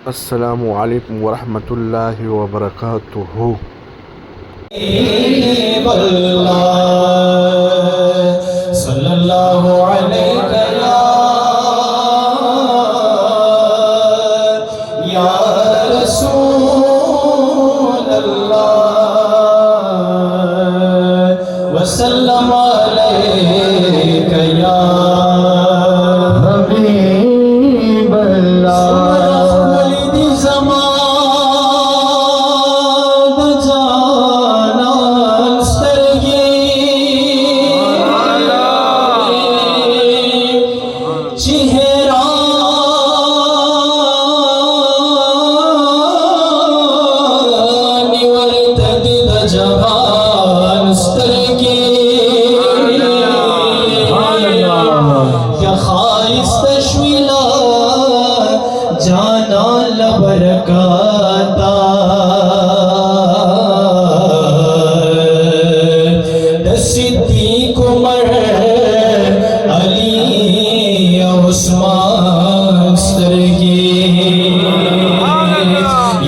السلام علیکم ورحمۃ اللہ وبرکاتہ۔ صلی اللہ علیہ یا رسول اللہ وسلم علیک یا حبیب اللہ۔ ولید زمان جانا چہرہ نورتد جوان سترگی یا خائست شویلا جانا لبرکاتا صدیق عمر علی عثمان سترگی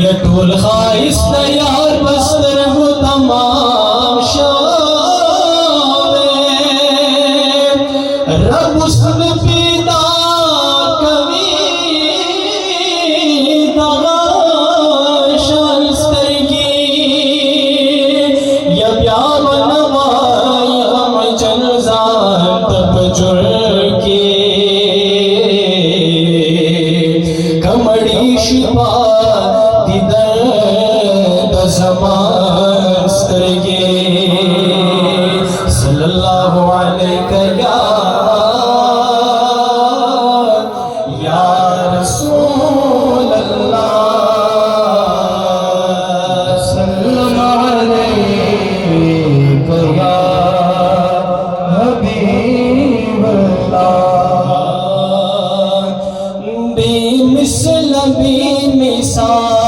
یہ ٹول خائست یار بستر ہو تمام شاوے رب سب پیدا کبھی دغاشان سترگی یا بیاب نوائی غم جنزان تب جرکی کمڑی شبا دیدر زمان سترگی صلی اللہ علیہ یا رسول اللہ صلی اللہ علیہ یا حبیب اللہ۔ بے مثل بے مثال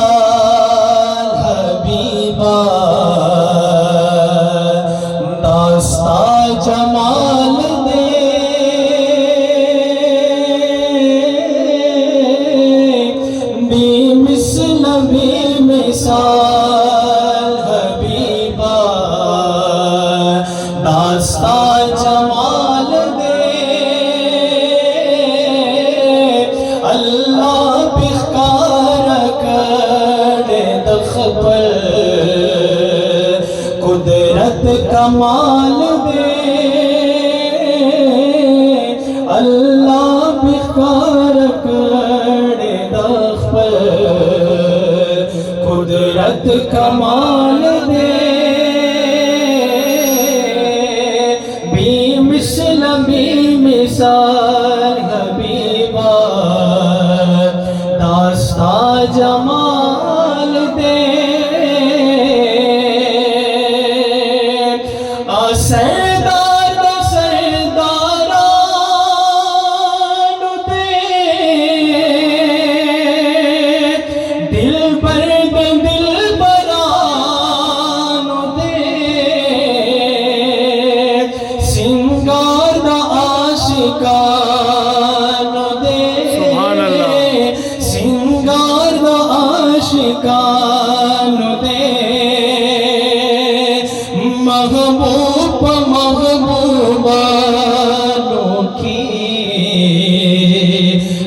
حبیبہ داستہ جمال دے بے مثل بے مثال حبیبہ داستہ جمال دے اللہ بخار کر دخبر قدرت کمال دے اللہ بخار کر دخبر قدرت کمال دے بے مثل بے مثال حبیبہ داستہ جمال دے سردار سرداران دے دل پر دل بران دے سنگار دا عاشقان دے سنگار دا عاشقان دے محبوب محبوبانوں کی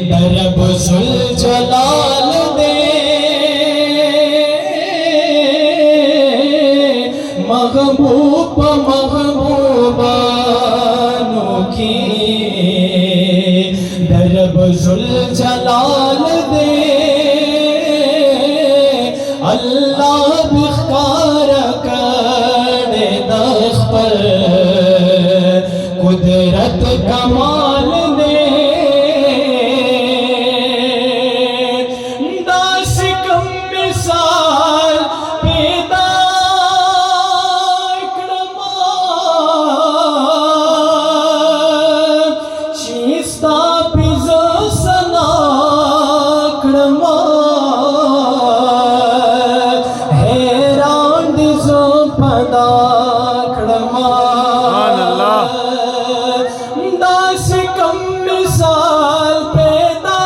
درب ذوالجلال دے محبوب محبوبانوں کی درب ذوالجلال دے اللہ بخار کر دخبر قدرت کمال دے داس کم مثال پیدا کرما چیستا پیز سنا کرما حیران دیزو پدا کرما داس کم مثال پیدا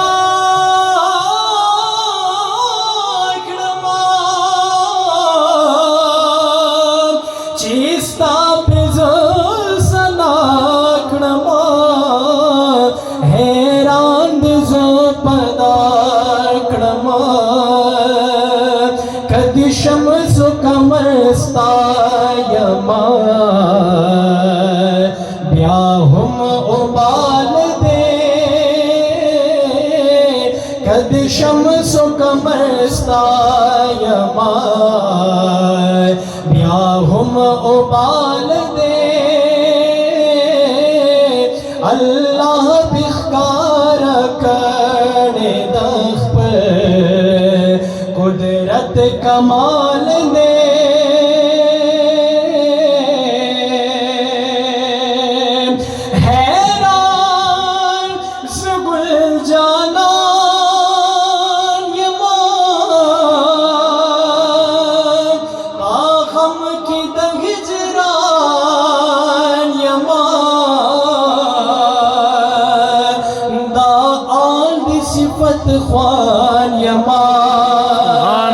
جانما کدی شمس و قمر ستایما بیا ہم ابال دے کدی شمس و قمر ستایما بیا ہم ابال دے اللہ بخکار کرنے دخ پر قدرت کمال نے حیران سگل جانان یمان آخم کی دہجران یمان دا آل دی صفت خوان یمان